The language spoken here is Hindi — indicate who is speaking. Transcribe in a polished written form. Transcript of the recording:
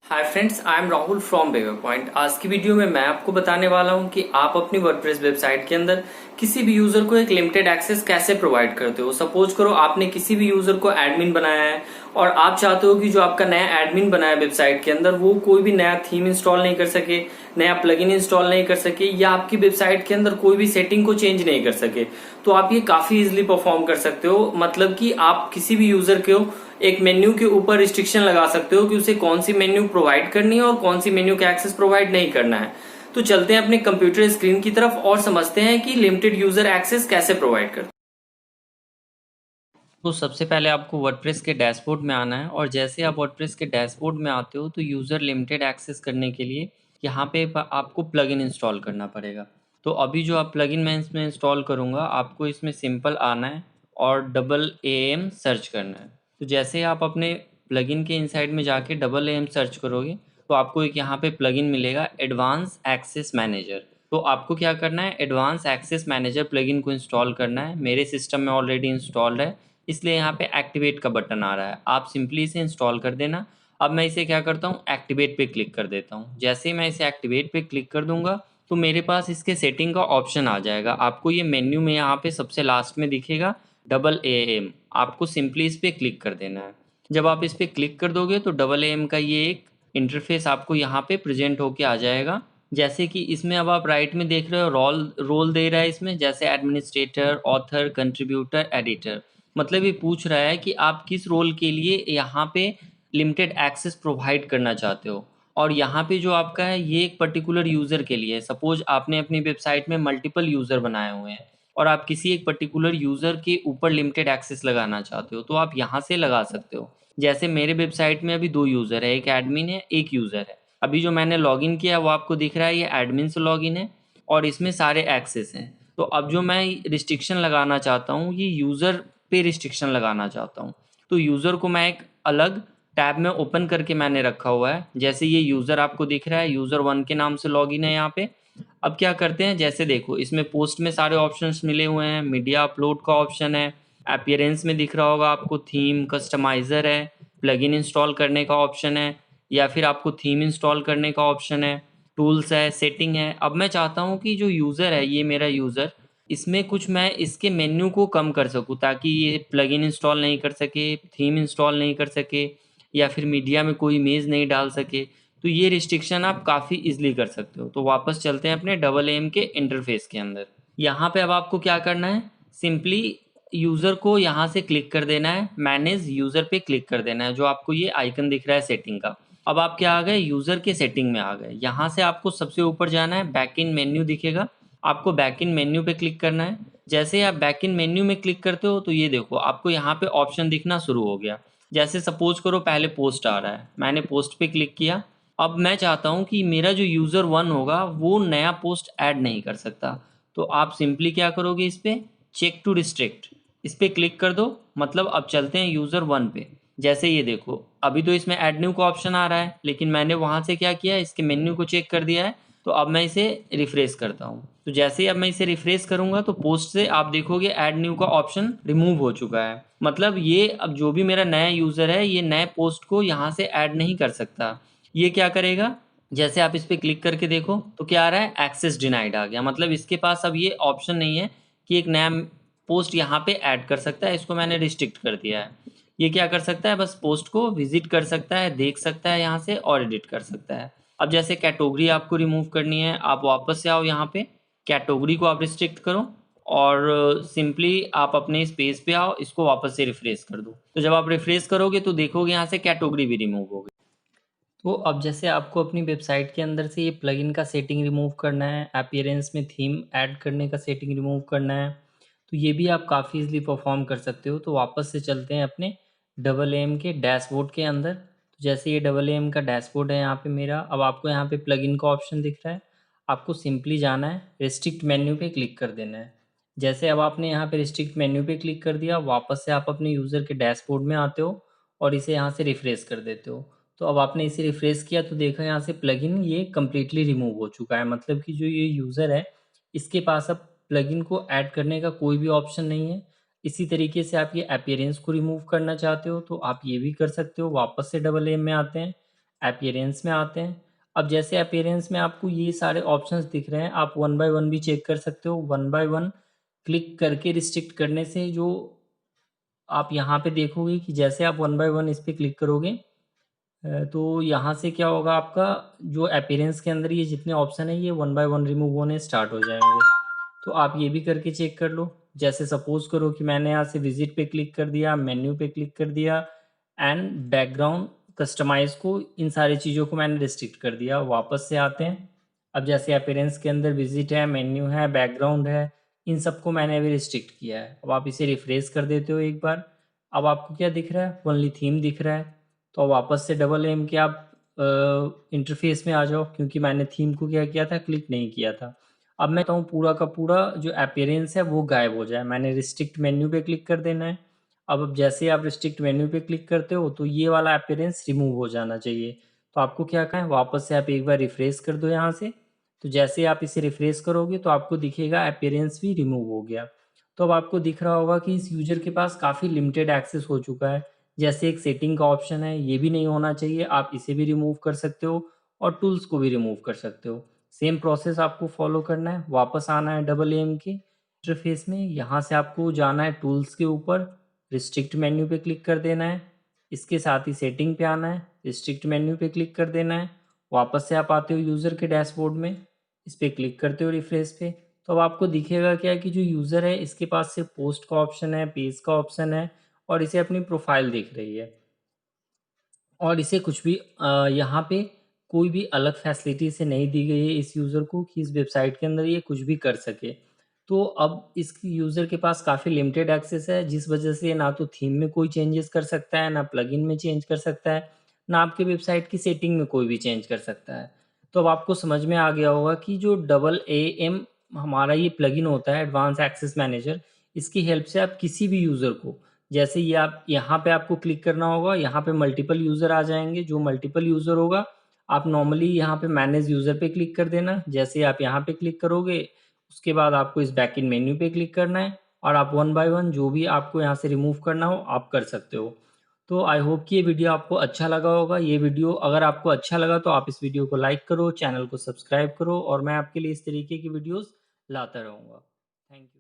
Speaker 1: Hi friends, I am Rahul from beggar point. आज की वीडियो में मैं आपको बताने वाला हूं कि आप अपनी वर्डप्रेस वेबसाइट के अंदर किसी भी यूजर को एक लिमिटेड एक्सेस कैसे प्रोवाइड करते हो। सपोज करो आपने किसी भी यूजर को एडमिन बनाया है और आप चाहते हो कि जो आपका नया एडमिन बनाया वेबसाइट के अंदर वो कोई भी नया थीम इंस्टॉल नहीं कर सके, नया प्लगइन इंस्टॉल नहीं कर सके या आपकी वेबसाइट के अंदर कोई भी सेटिंग को चेंज नहीं कर सके। तो आप ये काफी इजिली परफॉर्म कर सकते हो। मतलब कि आप किसी भी यूजर को एक मेन्यू के ऊपर रिस्ट्रिक्शन लगा सकते हो कि उसे कौन सी मेन्यू प्रोवाइड करनी है और कौन सी मेन्यू का एक्सेस प्रोवाइड नहीं करना है। तो चलते हैं अपने कंप्यूटर स्क्रीन की तरफ और समझते हैं कि लिमिटेड यूजर एक्सेस कैसे प्रोवाइड करते हैं। तो सबसे पहले आपको वर्डप्रेस के डैशबोर्ड में आना है और जैसे आप वर्डप्रेस के डैशबोर्ड में आते हो तो यूजर लिमिटेड एक्सेस करने के लिए यहाँ पे आपको प्लगइन इंस्टॉल करना पड़ेगा। तो अभी जो आप प्लगइन मैं इसमें इंस्टॉल करूँगा, आपको इसमें सिंपल आना है और डबल ए एम सर्च करना है। तो जैसे आप अपने प्लगइन के इनसाइड में जाके डबल ए एम सर्च करोगे तो आपको एक यहाँ पे प्लगइन मिलेगा, एडवांस एक्सेस मैनेजर। तो आपको क्या करना है, एडवांस एक्सेस मैनेजर प्लगइन को इंस्टॉल करना है। मेरे सिस्टम में ऑलरेडी इंस्टॉल्ड है, इसलिए यहाँ पे एक्टिवेट का बटन आ रहा है, आप सिंपली इसे इंस्टॉल कर देना। अब मैं इसे क्या करता हूँ, एक्टिवेट पे क्लिक कर देता हूँ। जैसे ही मैं इसे एक्टिवेट पे क्लिक कर दूंगा तो मेरे पास इसके सेटिंग का ऑप्शन आ जाएगा। आपको ये मेन्यू में यहाँ पे सबसे लास्ट में दिखेगा डबल ए एम, आपको सिंपली इस पर क्लिक कर देना है। जब आप इस पर क्लिक कर दोगे तो डबल ए एम का ये एक इंटरफेस आपको यहाँ पे प्रेजेंट होके आ जाएगा। जैसे कि इसमें अब आप राइट में देख रहे हो रोल रोल दे रहा है इसमें, जैसे एडमिनिस्ट्रेटर, ऑथर, कंट्रीब्यूटर, एडिटर। मतलब ये पूछ रहा है कि आप किस रोल के लिए यहाँ पे लिमिटेड एक्सेस प्रोवाइड करना चाहते हो। और यहाँ पे जो आपका है ये एक पर्टिकुलर यूज़र के लिए है। सपोज आपने अपनी वेबसाइट में मल्टीपल यूज़र बनाए हुए हैं और आप किसी एक पर्टिकुलर यूज़र के ऊपर लिमिटेड एक्सेस लगाना चाहते हो तो आप यहाँ से लगा सकते हो। जैसे मेरे वेबसाइट में अभी दो यूज़र है, एक एडमिन है, एक यूज़र है। अभी जो मैंने लॉगिन किया है वो आपको दिख रहा है, ये एडमिन से लॉगिन है और इसमें सारे एक्सेस हैं। तो अब जो मैं रिस्ट्रिक्शन लगाना चाहता हूँ ये यूज़र पे रिस्ट्रिक्शन लगाना चाहता हूँ। तो यूज़र को मैं एक अलग टैब में ओपन करके मैंने रखा हुआ है। जैसे ये यूज़र आपको दिख रहा है, यूज़र 1 के नाम से लॉगिन है यहाँ पे। अब क्या करते हैं, जैसे देखो इसमें पोस्ट में सारे ऑप्शंस मिले हुए हैं, मीडिया अपलोड का ऑप्शन है, अपीयरेंस में दिख रहा होगा आपको थीम, कस्टमाइज़र है, प्लगइन इंस्टॉल करने का ऑप्शन है या फिर आपको थीम इंस्टॉल करने का ऑप्शन है, टूल्स है, सेटिंग है। अब मैं चाहता हूँ कि जो यूज़र है, ये मेरा यूज़र, इसमें कुछ मैं इसके मेन्यू को कम कर सकूँ ताकि ये प्लगइन इंस्टॉल नहीं कर सके, थीम इंस्टॉल नहीं कर सके या फिर मीडिया में कोई इमेज नहीं डाल सके। तो ये रिस्ट्रिक्शन आप काफ़ी इजीली कर सकते हो। तो वापस चलते हैं अपने डबल एम के इंटरफेस के अंदर। यहाँ पे अब आपको क्या करना है, सिंपली यूज़र को यहाँ से क्लिक कर देना है, मैनेज यूज़र पे क्लिक कर देना है, जो आपको ये आइकन दिख रहा है सेटिंग का। अब आप क्या आ गए, यूज़र के सेटिंग में आ गए। यहाँ से आपको सबसे ऊपर जाना है, बैक इन मेन्यू दिखेगा, आपको बैक इन मेन्यू पे क्लिक करना है। जैसे ही आप बैक इन मेन्यू में क्लिक करते हो तो ये देखो आपको यहाँ पे ऑप्शन दिखना शुरू हो गया। जैसे सपोज करो पहले पोस्ट आ रहा है, मैंने पोस्ट पे क्लिक किया। अब मैं चाहता हूँ कि मेरा जो यूज़र 1 होगा वो नया पोस्ट ऐड नहीं कर सकता। तो आप सिंपली क्या करोगे, इस पे चेक टू रिस्ट्रिक्ट, इस पे क्लिक कर दो। मतलब अब चलते हैं यूज़र 1 पे। जैसे ये देखो अभी तो इसमें ऐड न्यू का ऑप्शन आ रहा है, लेकिन मैंने वहाँ से क्या किया, इसके मेन्यू को चेक कर दिया है। तो अब मैं इसे रिफ्रेश करता हूँ। तो जैसे ही अब मैं इसे रिफ्रेश करूंगा तो पोस्ट से आप देखोगे ऐड न्यू का ऑप्शन रिमूव हो चुका है। मतलब ये अब जो भी मेरा नया यूज़र है ये नए पोस्ट को यहाँ से ऐड नहीं कर सकता। ये क्या करेगा, जैसे आप इस पर क्लिक करके देखो तो क्या आ रहा है, एक्सेस डिनाइड आ गया। मतलब इसके पास अब ये ऑप्शन नहीं है कि एक नया पोस्ट यहाँ पे ऐड कर सकता है। इसको मैंने रिस्ट्रिक्ट कर दिया है। ये क्या कर सकता है, बस पोस्ट को विजिट कर सकता है, देख सकता है यहाँ से और एडिट कर सकता है। अब जैसे कैटेगरी आपको रिमूव करनी है, आप वापस से आओ यहाँ पे, कैटेगरी को आप रिस्ट्रिक्ट करो और सिंपली आप अपने इस पेज पे आओ, इसको वापस से रिफ्रेश कर दो। तो जब आप रिफ्रेश करोगे तो देखोगे यहाँ से कैटेगरी भी रिमूव हो गई। तो अब जैसे आपको अपनी वेबसाइट के अंदर से ये प्लगइन का सेटिंग रिमूव करना है, अपीयरेंस में थीम ऐड करने का सेटिंग रिमूव करना है, तो ये भी आप काफ़ी इजीली परफॉर्म कर सकते हो। तो वापस से चलते हैं अपने डबल एम के डैशबोर्ड के अंदर। तो जैसे ये डबल एम का डैशबोर्ड है यहाँ पे मेरा, अब आपको यहाँ पे प्लगइन का ऑप्शन दिख रहा है, आपको सिंपली जाना है, रिस्ट्रिक्ट मेन्यू पे क्लिक कर देना है। जैसे अब आपने यहाँ पे रिस्ट्रिक्ट मेन्यू पे क्लिक कर दिया, वापस से आप अपने यूज़र के डैशबोर्ड में आते हो और इसे यहाँ से रिफ्रेश कर देते हो। तो अब आपने इसे रिफ्रेश किया तो देखा यहाँ से प्लगइन ये कम्प्लीटली रिमूव हो चुका है। मतलब कि जो ये यूज़र है इसके पास अब प्लगइन को ऐड करने का कोई भी ऑप्शन नहीं है। इसी तरीके से आप ये अपीयरेंस को रिमूव करना चाहते हो तो आप ये भी कर सकते हो। वापस से डबल एम में आते हैं, अपीयरेंस में आते हैं। अब जैसे अपीयरेंस में आपको ये सारे ऑप्शंस दिख रहे हैं, आप वन बाय वन भी चेक कर सकते हो। वन बाय वन क्लिक करके रिस्ट्रिक्ट करने से जो आप यहाँ पे देखोगे कि जैसे आप वन बाय वन इस पे क्लिक करोगे तो यहाँ से क्या होगा, आपका जो अपीयरेंस के अंदर ये जितने ऑप्शन है ये वन बाय वन रिमूव होने स्टार्ट हो जाएंगे। तो आप ये भी करके चेक कर लो। जैसे सपोज करो कि मैंने यहाँ से विजिट पे क्लिक कर दिया, मेन्यू पे क्लिक कर दिया एंड बैकग्राउंड कस्टमाइज को, इन सारी चीज़ों को मैंने रिस्ट्रिक्ट कर दिया। वापस से आते हैं। अब जैसे अपीयरेंस के अंदर विजिट है, मेन्यू है, बैकग्राउंड है, इन सबको मैंने अभी रिस्ट्रिक्ट किया है। अब आप इसे रिफ्रेश कर देते हो एक बार। अब आपको क्या दिख रहा है, ओनली थीम दिख रहा है। तो वापस से डबल एम के आप इंटरफेस में आ जाओ, क्योंकि मैंने थीम को क्या किया था, क्लिक नहीं किया था। अब मैं कहूँ पूरा का पूरा जो अपीयरेंस है वो गायब हो जाए, मैंने रिस्ट्रिक्ट मेन्यू पे क्लिक कर देना है। अब जैसे आप रिस्ट्रिक्ट मेन्यू पे क्लिक करते हो तो ये वाला अपीयरेंस रिमूव हो जाना चाहिए। तो आपको क्या करना है, वापस से आप एक बार रिफ्रेश कर दो यहाँ से। तो जैसे आप इसे रिफ्रेश करोगे तो आपको दिखेगा अपीयरेंस भी रिमूव हो गया। तो अब आपको दिख रहा होगा कि इस यूजर के पास काफ़ी लिमिटेड एक्सेस हो चुका है। जैसे एक सेटिंग का ऑप्शन है, ये भी नहीं होना चाहिए, आप इसे भी रिमूव कर सकते हो और टूल्स को भी रिमूव कर सकते हो। सेम प्रोसेस आपको फॉलो करना है। वापस आना है डबल एम के इंटरफेस में, यहाँ से आपको जाना है टूल्स के ऊपर, रिस्ट्रिक्ट मेन्यू पे क्लिक कर देना है। इसके साथ ही सेटिंग पे आना है, रिस्ट्रिक्ट मेन्यू पे क्लिक कर देना है। वापस से आप आते हो यूज़र के डैशबोर्ड में, इस पर क्लिक करते हो रिफ्रेश पे। तो अब आपको दिखेगा क्या कि जो यूज़र है इसके पास सिर्फ पोस्ट का ऑप्शन है, पेज का ऑप्शन है और इसे अपनी प्रोफाइल दिख रही है। और इसे कुछ भी यहाँ पे कोई भी अलग फैसिलिटी से नहीं दी गई है इस यूज़र को कि इस वेबसाइट के अंदर ये कुछ भी कर सके। तो अब इस यूज़र के पास काफ़ी लिमिटेड एक्सेस है, जिस वजह से ना तो थीम में कोई चेंजेस कर सकता है, ना प्लगइन में चेंज कर सकता है, ना आपके वेबसाइट की सेटिंग में कोई भी चेंज कर सकता है। तो अब आपको समझ में आ गया होगा कि जो डबल ए एम हमारा ये प्लगइन होता है, एडवांस एक्सेस मैनेजर, इसकी हेल्प से आप किसी भी यूज़र को, जैसे ये आप यहाँ पे आपको क्लिक करना होगा, यहाँ पे मल्टीपल यूज़र आ जाएंगे। जो मल्टीपल यूज़र होगा, आप नॉर्मली यहाँ पे मैनेज यूज़र पे क्लिक कर देना। जैसे आप यहाँ पे क्लिक करोगे उसके बाद आपको इस बैक इन मेन्यू पे क्लिक करना है और आप वन बाय वन जो भी आपको यहाँ से रिमूव करना हो आप कर सकते हो। तो आई होप कि ये वीडियो आपको अच्छा लगा होगा। ये वीडियो अगर आपको अच्छा लगा तो आप इस वीडियो को लाइक करो, चैनल को सब्सक्राइब करो और मैं आपके लिए इस तरीके की वीडियोज़ लाता रहूँगा। Thank you.